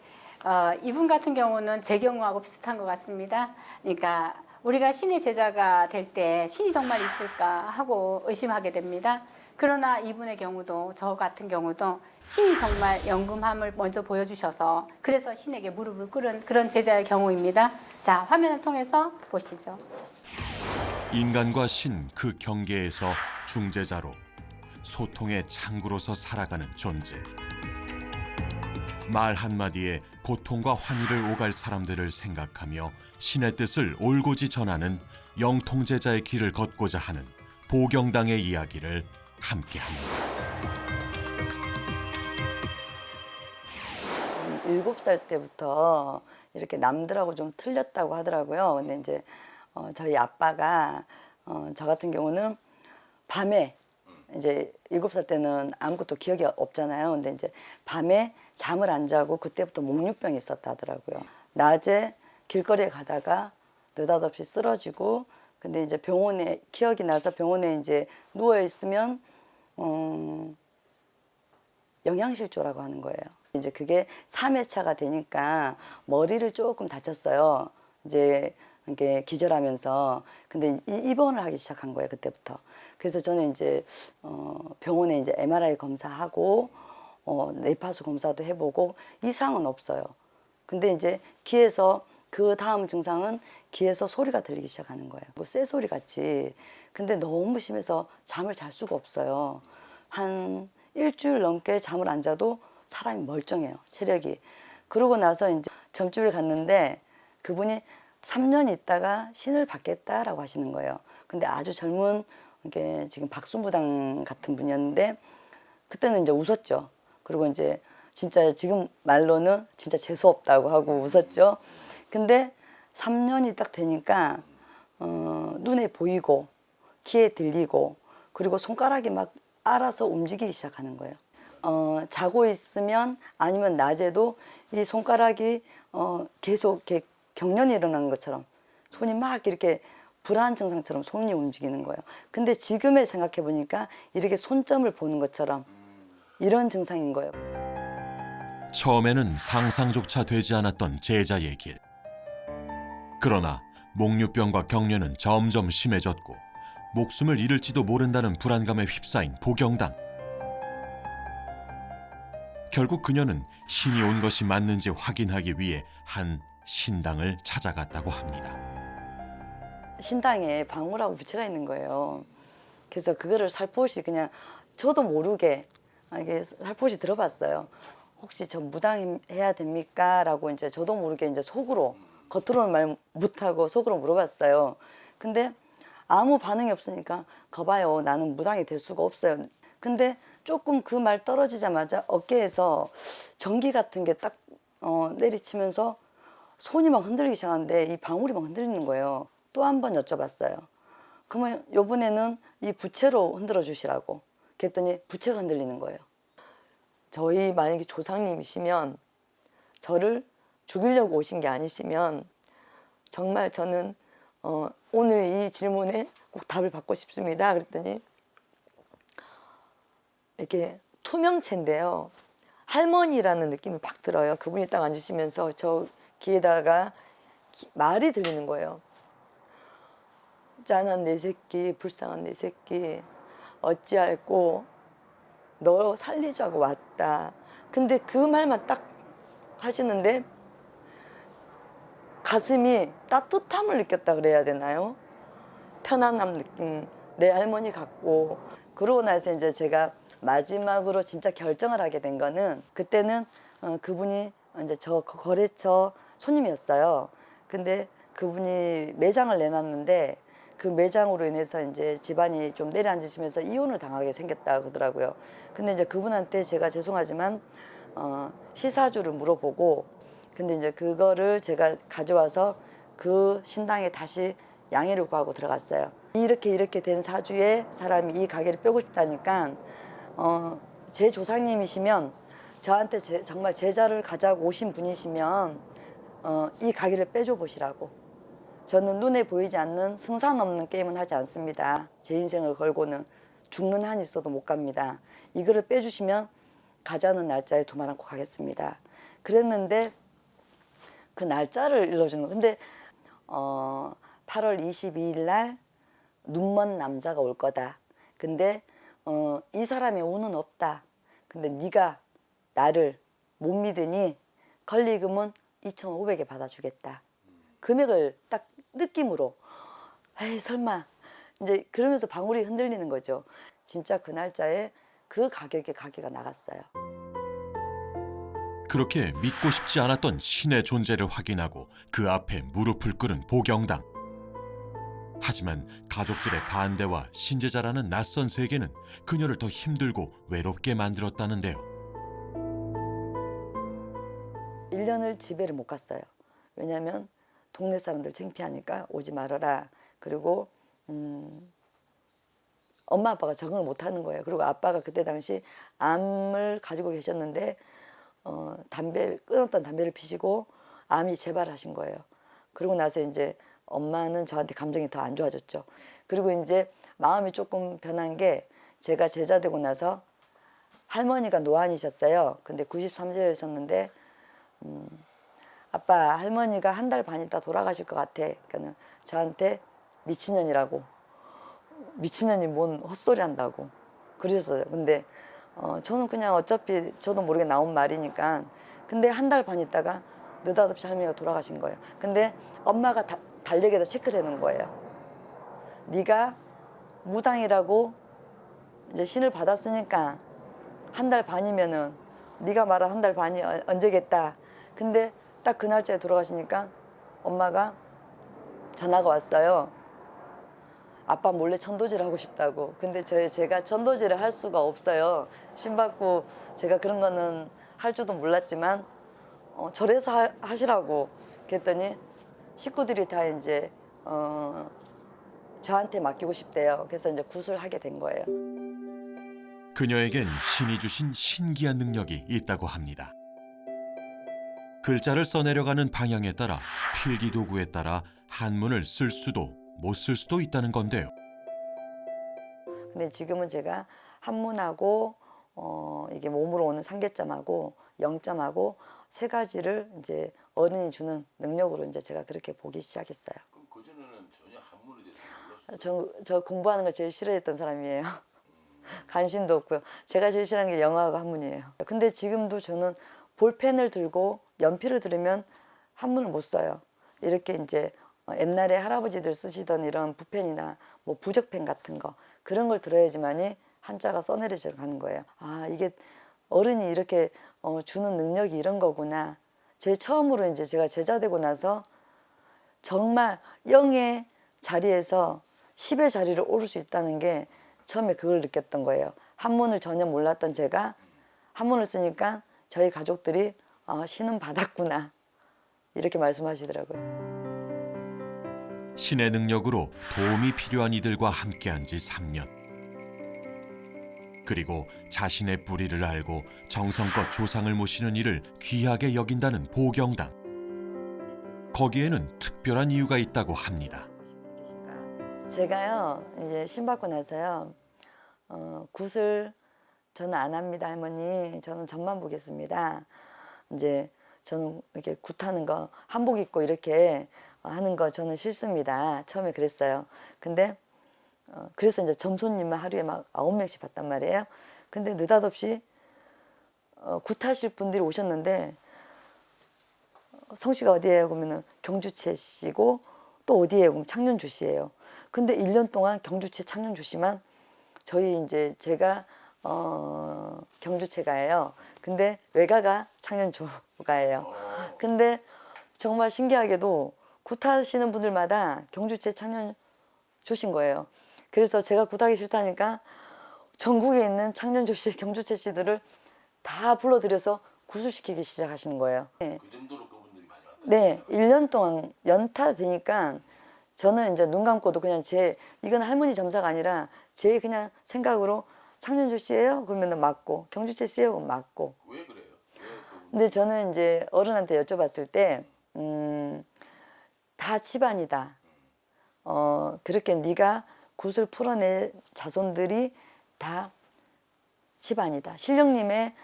이분 같은 경우는 제 경우하고 비슷한 것 같습니다. 그러니까 우리가 신의 제자가 될 때 신이 정말 있을까 하고 의심하게 됩니다. 그러나 이분의 경우도 저 같은 경우도 신이 정말 영금함을 먼저 보여주셔서 그래서 신에게 무릎을 꿇은 그런 제자의 경우입니다. 자, 화면을 통해서 보시죠. 인간과 신 그 경계에서 중재자로 소통의 창구로서 살아가는 존재. 말 한마디에 고통과 환희를 오갈 사람들을 생각하며 신의 뜻을 올곧이 전하는 영통제자의 길을 걷고자 하는 보경당의 이야기를 함께합니다. 7살 때부터 이렇게 남들하고 좀 틀렸다고 하더라고요. 근데 이제 저희 아빠가 저 같은 경우는 밤에 이제 7살 때는 아무것도 기억이 없잖아요. 근데 이제 밤에 잠을 안 자고 그때부터 목류병이 있었다 하더라고요. 낮에 길거리에 가다가 느닷없이 쓰러지고 근데 이제 병원에 기억이 나서 병원에 이제 누워 있으면 영양실조라고 하는 거예요. 이제 그게 3회차가 되니까 머리를 조금 다쳤어요. 이제 이게 기절하면서. 근데 입원을 하기 시작한 거예요, 그때부터. 그래서 저는 이제 병원에 이제 MRI 검사하고 뇌파수 검사도 해보고 이상은 없어요. 근데 이제 귀에서 그 다음 증상은 귀에서 소리가 들리기 시작하는 거예요. 뭐 쇠소리 같이. 근데 너무 심해서 잠을 잘 수가 없어요. 한 일주일 넘게 잠을 안 자도 사람이 멀쩡해요, 체력이. 그러고 나서 이제 점집을 갔는데 그분이 3년 있다가 신을 받겠다라고 하시는 거예요. 근데 아주 젊은 이게 지금 박순부당 같은 분이었는데 그때는 이제 웃었죠. 그리고 이제 진짜 지금 말로는 진짜 재수 없다고 하고 웃었죠. 근데 3년이 딱 되니까 눈에 보이고 귀에 들리고 그리고 손가락이 막 알아서 움직이기 시작하는 거예요. 자고 있으면 아니면 낮에도 이 손가락이 계속 이렇게 경련이 일어나는 것처럼 손이 막 이렇게 불안 증상처럼 손이 움직이는 거예요. 근데 지금에 생각해 보니까 이렇게 손점을 보는 것처럼 이런 증상인 거예요. 처음에는 상상조차 되지 않았던 제자의 길. 그러나 목류병과 경련은 점점 심해졌고 목숨을 잃을지도 모른다는 불안감에 휩싸인 보경당. 결국 그녀는 신이 온 것이 맞는지 확인하기 위해 한 신당을 찾아갔다고 합니다. 신당에 방울하고 부채가 있는 거예요. 그래서 그거를 살포시 그냥 저도 모르게 이게 살포시 들어봤어요. 혹시 저 무당해야 됩니까? 라고 이제 저도 모르게 이제 속으로 겉으로는 말 못하고 속으로 물어봤어요. 근데 아무 반응이 없으니까 거봐요, 나는 무당이 될 수가 없어요. 근데 조금 그 말 떨어지자마자 어깨에서 전기 같은 게 딱 내리치면서 손이 막 흔들리기 시작하는데 이 방울이 막 흔들리는 거예요. 또 한 번 여쭤봤어요. 그러면 이번에는 이 부채로 흔들어 주시라고. 그랬더니 부채가 흔들리는 거예요. 저희 만약에 조상님이시면 저를 죽이려고 오신 게 아니시면 정말 저는 오늘 이 질문에 꼭 답을 받고 싶습니다. 그랬더니 이렇게 투명체인데요. 할머니라는 느낌이 팍 들어요. 그분이 딱 앉으시면서 저 귀에다가 말이 들리는 거예요. 짠한 내 새끼, 불쌍한 내 새끼, 어찌할꼬 너 살리자고 왔다. 근데 그 말만 딱 하시는데 가슴이 따뜻함을 느꼈다 그래야 되나요? 편안함 느낌, 내 할머니 같고. 그러고 나서 이제 제가 마지막으로 진짜 결정을 하게 된 거는 그때는 그분이 이제 저 거래처 손님이었어요. 근데 그분이 매장을 내놨는데 그 매장으로 인해서 이제 집안이 좀 내려앉으시면서 이혼을 당하게 생겼다 그러더라고요. 근데 이제 그분한테 제가 죄송하지만 시사주를 물어보고 근데 이제 그거를 제가 가져와서 그 신당에 다시 양해를 구하고 들어갔어요. 이렇게 된 사주에 사람이 이 가게를 빼고 싶다니까 제 조상님이시면 저한테 정말 제자를 가자고 오신 분이시면 이 가게를 빼줘 보시라고. 저는 눈에 보이지 않는 승산 없는 게임은 하지 않습니다. 제 인생을 걸고는 죽는 한이 있어도 못 갑니다. 이거를 빼주시면 가자는 날짜에 도말 않고 가겠습니다. 그랬는데 그 날짜를 일러주는 거. 근데 8월 22일 날 눈먼 남자가 올 거다. 근데 이 사람의 운은 없다. 근데 네가 나를 못 믿으니 권리금은 2,500에 받아주겠다. 금액을 딱 느낌으로 에이 설마 이제 그러면서 방울이 흔들리는 거죠. 진짜 그 날짜에 그 가격에 가게가 나갔어요. 그렇게 믿고 싶지 않았던 신의 존재를 확인하고 그 앞에 무릎을 꿇은 보경당. 하지만 가족들의 반대와 신제자라는 낯선 세계는 그녀를 더 힘들고 외롭게 만들었다는데요. 1년을 집에를 못 갔어요. 왜냐하면 동네 사람들 창피하니까 오지 말아라. 그리고 엄마 아빠가 적응을 못하는 거예요. 그리고 아빠가 그때 당시 암을 가지고 계셨는데 끊었던 담배를 피시고 암이 재발하신 거예요. 그러고 나서 이제 엄마는 저한테 감정이 더 안 좋아졌죠. 그리고 이제 마음이 조금 변한 게 제가 제자 되고 나서 할머니가 노안이셨어요. 근데 93세였었는데 아빠 할머니가 한 달 반 있다 돌아가실 것 같아. 그러니까 저한테 미친년이라고, 미친년이 뭔 헛소리 한다고 그러셨어요. 근데 저는 그냥 어차피 저도 모르게 나온 말이니까. 근데 한 달 반 있다가 느닷없이 할머니가 돌아가신 거예요. 근데 엄마가 달력에다 체크를 해놓은 거예요. 네가 무당이라고 이제 신을 받았으니까 한 달 반이면은 네가 말한 한 달 반이 언제겠다. 근데 딱 그 날짜에 돌아가시니까 엄마가 전화가 왔어요. 아빠 몰래 천도질을 하고 싶다고. 근데 제가 천도질을 할 수가 없어요. 신 받고 제가 그런 거는 할 줄도 몰랐지만 절에서 하시라고 그랬더니 식구들이 다 이제 저한테 맡기고 싶대요. 그래서 이제 구술하게 된 거예요. 그녀에겐 신이 주신 신기한 능력이 있다고 합니다. 글자를 써내려가는 방향에 따라 필기 도구에 따라 한문을 쓸 수도 못 쓸 수도 있다는 건데요. 근데 지금은 제가 한문하고 이게 몸으로 오는 상계점하고 영점하고 세 가지를 이제 어른이 주는 능력으로 이제 제가 그렇게 보기 시작했어요. 그럼 그전에는 전혀 한문에 대해서 몰랐어요? 저 공부하는 걸 제일 싫어했던 사람이에요. 관심도 없고요. 제가 제일 싫어하는 게 영어하고 한문이에요. 근데 지금도 저는 볼펜을 들고 연필을 들으면 한문을 못 써요. 이렇게 이제 옛날에 할아버지들 쓰시던 이런 붓펜이나 뭐 부적펜 같은 거 그런 걸 들어야지만이 한자가 써내려져 가는 거예요. 아, 이게 어른이 이렇게 주는 능력이 이런 거구나. 제 처음으로 이제 제가 제자 되고 나서 정말 0의 자리에서 10의 자리를 오를 수 있다는 게 처음에 그걸 느꼈던 거예요. 한문을 전혀 몰랐던 제가 한문을 쓰니까 저희 가족들이 신은 받았구나 이렇게 말씀하시더라고요. 신의 능력으로 도움이 필요한 이들과 함께한 지 3년. 그리고 자신의 뿌리를 알고 정성껏 조상을 모시는 일을 귀하게 여긴다는 보경당. 거기에는 특별한 이유가 있다고 합니다. 제가요 이제 신 받고 나서요 굿을 저는 안 합니다 할머니. 저는 점만 보겠습니다. 이제 저는 이렇게 굿하는 거 한복 입고 이렇게 하는 거 저는 싫습니다. 처음에 그랬어요. 근데 그래서 이제 점손님만 하루에 막 9명씩 봤단 말이에요. 근데 느닷없이 굿하실 분들이 오셨는데 성씨가 어디예요? 그러면은 경주채 씨고 또 어디예요? 그럼 창년주 씨예요. 근데 1년 동안 경주채 창년주 씨만 저희 이제 제가 경주채가예요. 근데 외가가 창년조가예요. 근데 정말 신기하게도 굿하시는 분들마다 경주채 창년조신 거예요. 그래서 제가 굿하기 싫다니까 전국에 있는 창년조 씨, 경주채 씨들을 다 불러들여서 굿을 시작하시는 거예요. 네. 그 정도로 그분들이 많이 왔다. 네, 1년 동안 연타 되니까 저는 이제 눈 감고도 그냥 이건 할머니 점사가 아니라 제 그냥 생각으로 창년조 씨예요? 그러면 맞고 경주채 씨예요? 그럼 맞고. 왜 그래요? 근데 저는 이제 어른한테 여쭤봤을 때 다 집안이다. 그렇게 네가 굿을 풀어낼 자손들이 다 집안이다. 신령님의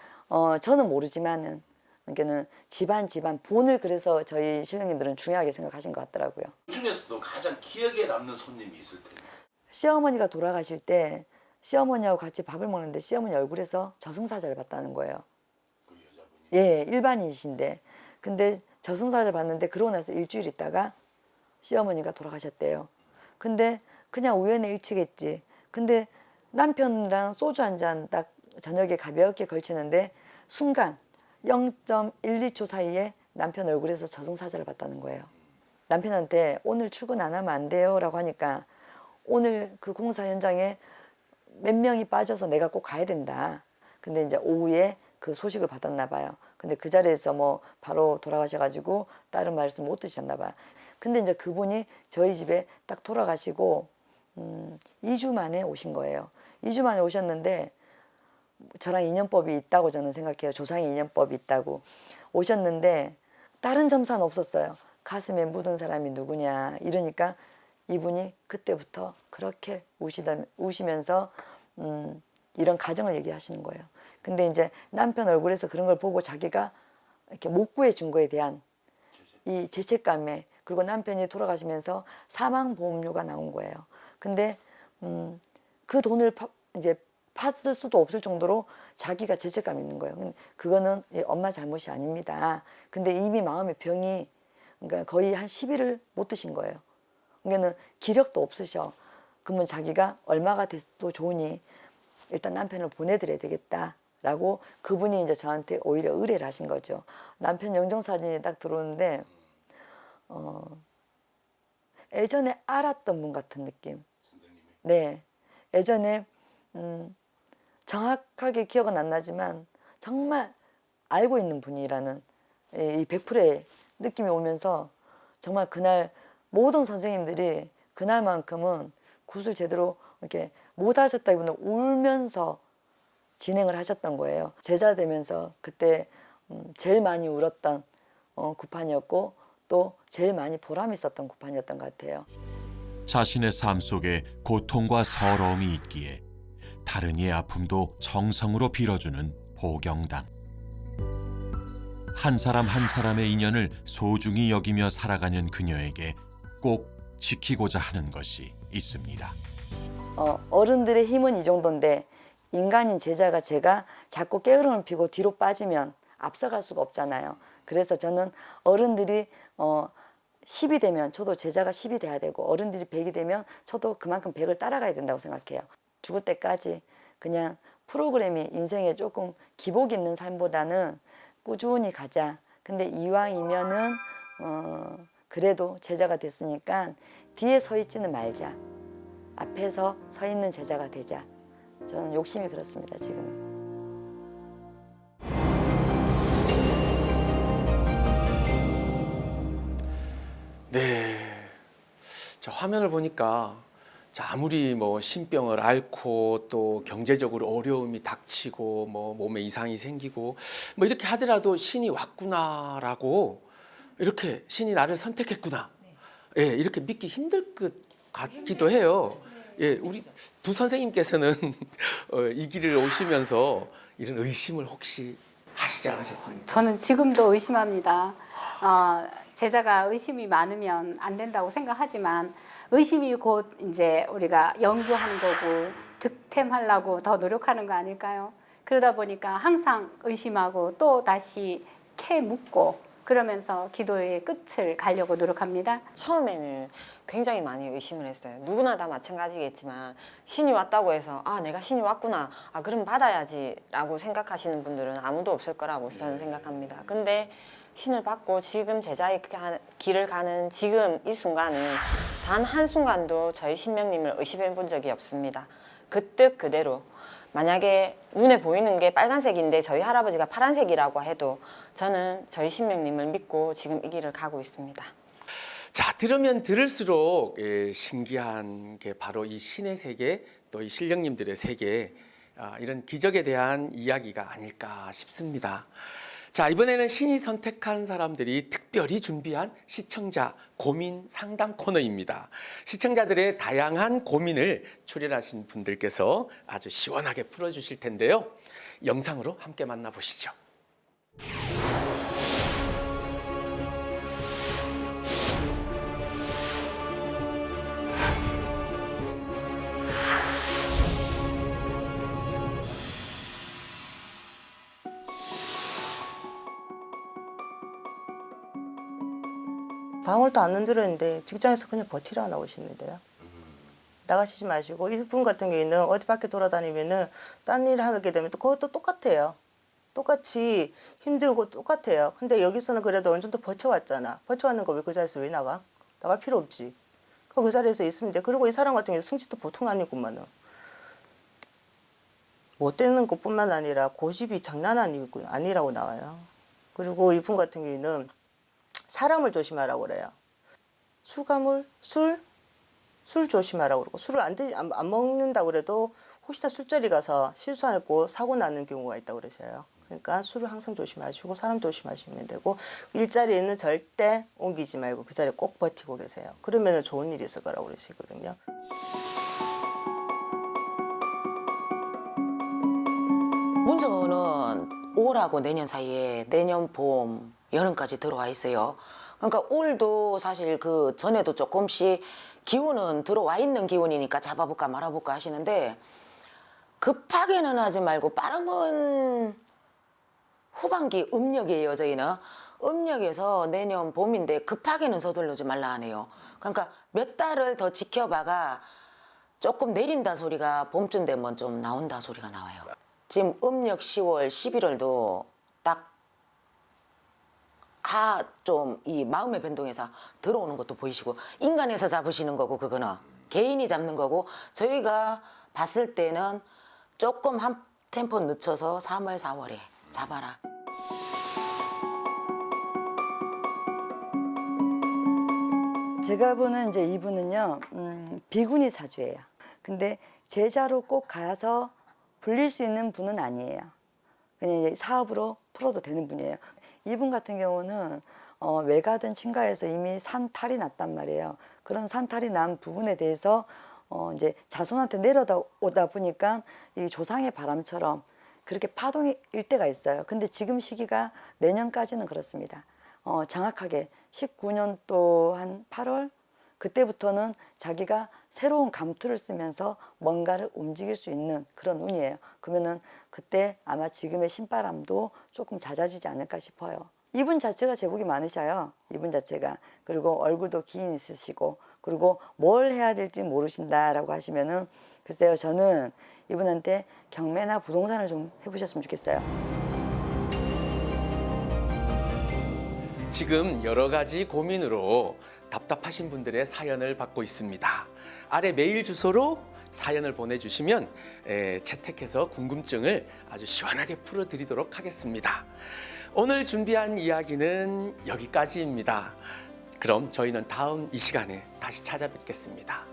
저는 모르지만은 그러니까는 집안 본을 그래서 저희 신령님들은 중요하게 생각하신 것 같더라고요. 그 중에서도 가장 기억에 남는 손님이 있을 텐데. 시어머니가 돌아가실 때 시어머니하고 같이 밥을 먹는데 시어머니 얼굴에서 저승사자를 봤다는 거예요. 그 여자분이. 예, 일반인이신데. 근데 저승사자를 봤는데 그러고 나서 일주일 있다가 시어머니가 돌아가셨대요. 근데 그냥 우연의 일치겠지. 근데 남편이랑 소주 한 잔 딱 저녁에 가볍게 걸치는데 순간 0.12초 사이에 남편 얼굴에서 저승사자를 봤다는 거예요. 남편한테 오늘 출근 안 하면 안 돼요 라고 하니까 오늘 그 공사 현장에 몇 명이 빠져서 내가 꼭 가야 된다. 근데 이제 오후에 그 소식을 받았나 봐요. 근데 그 자리에서 뭐 바로 돌아가셔가지고 다른 말씀 못 드셨나 봐요. 근데 이제 그분이 저희 집에 딱 돌아가시고 2주 만에 오신 거예요. 2주 만에 오셨는데 저랑 인연법이 있다고 저는 생각해요. 조상의 인연법이 있다고 오셨는데 다른 점사는 없었어요. 가슴에 묻은 사람이 누구냐 이러니까 이분이 그때부터 그렇게 우시면서 이런 가정을 얘기하시는 거예요. 근데 이제 남편 얼굴에서 그런 걸 보고 자기가 이렇게 못 구해준 거에 대한 이 죄책감에, 그리고 남편이 돌아가시면서 사망보험료가 나온 거예요. 근데 그 돈을 이제 팠을 수도 없을 정도로 자기가 죄책감이 있는 거예요. 그거는 엄마 잘못이 아닙니다. 근데 이미 마음의 병이, 그러니까 거의 한 10일을 못 드신 거예요. 그러니까 기력도 없으셔. 그러면 자기가 얼마가 돼도 좋으니 일단 남편을 보내드려야 되겠다라고 그분이 이제 저한테 오히려 의뢰를 하신 거죠. 남편 영정사진이 딱 들어오는데 예전에 알았던 분 같은 느낌. 네, 예전에 정확하게 기억은 안 나지만 정말 알고 있는 분이라는 이 100%의 느낌이 오면서 정말 그날 모든 선생님들이 그날만큼은 굿을 제대로 이렇게 못 하셨다기보다 울면서 진행을 하셨던 거예요. 제자 되면서 그때 제일 많이 울었던 굿판이었고 또 제일 많이 보람 있었던 굿판이었던 것 같아요. 자신의 삶 속에 고통과 서러움이 있기에 다른 이의 아픔도 정성으로 빌어주는 보경당. 한 사람 한 사람의 인연을 소중히 여기며 살아가는 그녀에게 꼭 지키고자 하는 것이 있습니다. 어른들의 힘은 이 정도인데 인간인 제자가 제가 자꾸 게으름을 피고 뒤로 빠지면 앞서갈 수가 없잖아요. 그래서 저는 어른들이 10이 되면 저도 제자가 10이 돼야 되고, 어른들이 100이 되면 저도 그만큼 100을 따라가야 된다고 생각해요. 죽을 때까지 그냥 프로그램이 인생에 조금 기복 있는 삶보다는 꾸준히 가자. 근데 이왕이면은 그래도 제자가 됐으니까 뒤에 서 있지는 말자. 앞에서 서 있는 제자가 되자. 저는 욕심이 그렇습니다, 지금은. 네. 자, 화면을 보니까 자, 아무리 뭐 신병을 앓고 또 경제적으로 어려움이 닥치고 뭐 몸에 이상이 생기고 뭐 이렇게 하더라도 신이 왔구나라고, 이렇게 신이 나를 선택했구나. 예, 이렇게 믿기 힘들 것 같기도 해요. 예, 우리 두 선생님께서는 이 길을 오시면서 이런 의심을 혹시 하시지 않으셨습니까? 저는 지금도 의심합니다. 제자가 의심이 많으면 안 된다고 생각하지만 의심이 곧 이제 우리가 연구하는 거고 득템하려고 더 노력하는 거 아닐까요? 그러다 보니까 항상 의심하고 또 다시 캐 묻고 그러면서 기도의 끝을 가려고 노력합니다. 처음에는 굉장히 많이 의심을 했어요. 누구나 다 마찬가지겠지만 신이 왔다고 해서 아 내가 신이 왔구나, 아 그럼 받아야지 라고 생각하시는 분들은 아무도 없을 거라고 저는 생각합니다. 근데 신을 받고 지금 제자의 길을 가는 지금 이 순간은 단 한순간도 저희 신명님을 의심해 본 적이 없습니다. 그 뜻 그대로, 만약에 눈에 보이는 게 빨간색인데 저희 할아버지가 파란색이라고 해도 저는 저희 신명님을 믿고 지금 이 길을 가고 있습니다. 자, 들으면 들을수록 신기한 게 바로 이 신의 세계, 또 이 신령님들의 세계, 이런 기적에 대한 이야기가 아닐까 싶습니다. 자, 이번에는 신이 선택한 사람들이 특별히 준비한 시청자 고민 상담 코너입니다. 시청자들의 다양한 고민을 출연하신 분들께서 아주 시원하게 풀어주실 텐데요. 영상으로 함께 만나보시죠. 방울도 안 들었는데 직장에서 그냥 버티라 나오시는데요. 나가시지 마시고, 이분 같은 경우에는 어디 밖에 돌아다니면은 딴 일 하게 되면 또 그것도 똑같아요. 똑같이 힘들고 똑같아요. 근데 여기서는 그래도 어느 정도 버텨왔잖아. 버텨왔는 거 왜 그 자리에서 왜 나가? 나갈 필요 없지. 그 자리에서 있으면 돼. 그리고 이 사람 같은 경우에 성질도 보통 아니구만은. 못 되는 것뿐만 아니라 고집이 장난 아니라고 나와요. 그리고 이분 같은 경우에는 사람을 조심하라고 그래요. 술가물, 술 조심하라고 그러고, 술을 안 먹는다고 그래도 혹시나 술자리 가서 실수하고 사고 나는 경우가 있다고 그러셔요. 그러니까 술을 항상 조심하시고 사람 조심하시면 되고 일자리에는 절대 옮기지 말고 그 자리에 꼭 버티고 계세요. 그러면 좋은 일이 있을 거라고 그러시거든요. 문서는 올하고 내년 사이에 내년 봄, 여름까지 들어와 있어요. 그러니까 올도 사실 그 전에도 조금씩 기운은 들어와 있는 기운이니까 잡아볼까 말아볼까 하시는데 급하게는 하지 말고 빠르면 후반기 음력이에요. 저희는 음력에서 내년 봄인데 급하게는 서둘르지 말라 하네요. 그러니까 몇 달을 더 지켜봐가 조금 내린다 소리가 봄쯤 되면 좀 나온다 소리가 나와요. 지금 음력 10월, 11월도 딱 좀 이 마음의 변동에서 들어오는 것도 보이시고 인간에서 잡으시는 거고 그거는 개인이 잡는 거고 저희가 봤을 때는 조금 한 템포 늦춰서 3월, 4월에 잡아라. 제가 보는 이제 이분은요, 비구니 사주예요. 근데 제자로 꼭 가서 불릴 수 있는 분은 아니에요. 그냥 이제 사업으로 풀어도 되는 분이에요. 이분 같은 경우는 외가든 친가에서 이미 산탈이 났단 말이에요. 그런 산탈이 난 부분에 대해서 이제 자손한테 내려오다 보니까 이 조상의 바람처럼 그렇게 파동이 일 때가 있어요. 근데 지금 시기가 내년까지는 그렇습니다. 정확하게 19년도 한 8월 그때부터는 자기가 새로운 감투를 쓰면서 뭔가를 움직일 수 있는 그런 운이에요. 그러면은 그때 아마 지금의 신바람도 조금 잦아지지 않을까 싶어요. 이분 자체가 제복이 많으셔요. 이분 자체가. 그리고 얼굴도 기인 있으시고 그리고 뭘 해야 될지 모르신다라고 하시면은 글쎄요, 저는 이분한테 경매나 부동산을 좀 해보셨으면 좋겠어요. 지금 여러 가지 고민으로 답답하신 분들의 사연을 받고 있습니다. 아래 메일 주소로 사연을 보내주시면 채택해서 궁금증을 아주 시원하게 풀어드리도록 하겠습니다. 오늘 준비한 이야기는 여기까지입니다. 그럼 저희는 다음 이 시간에 다시 찾아뵙겠습니다.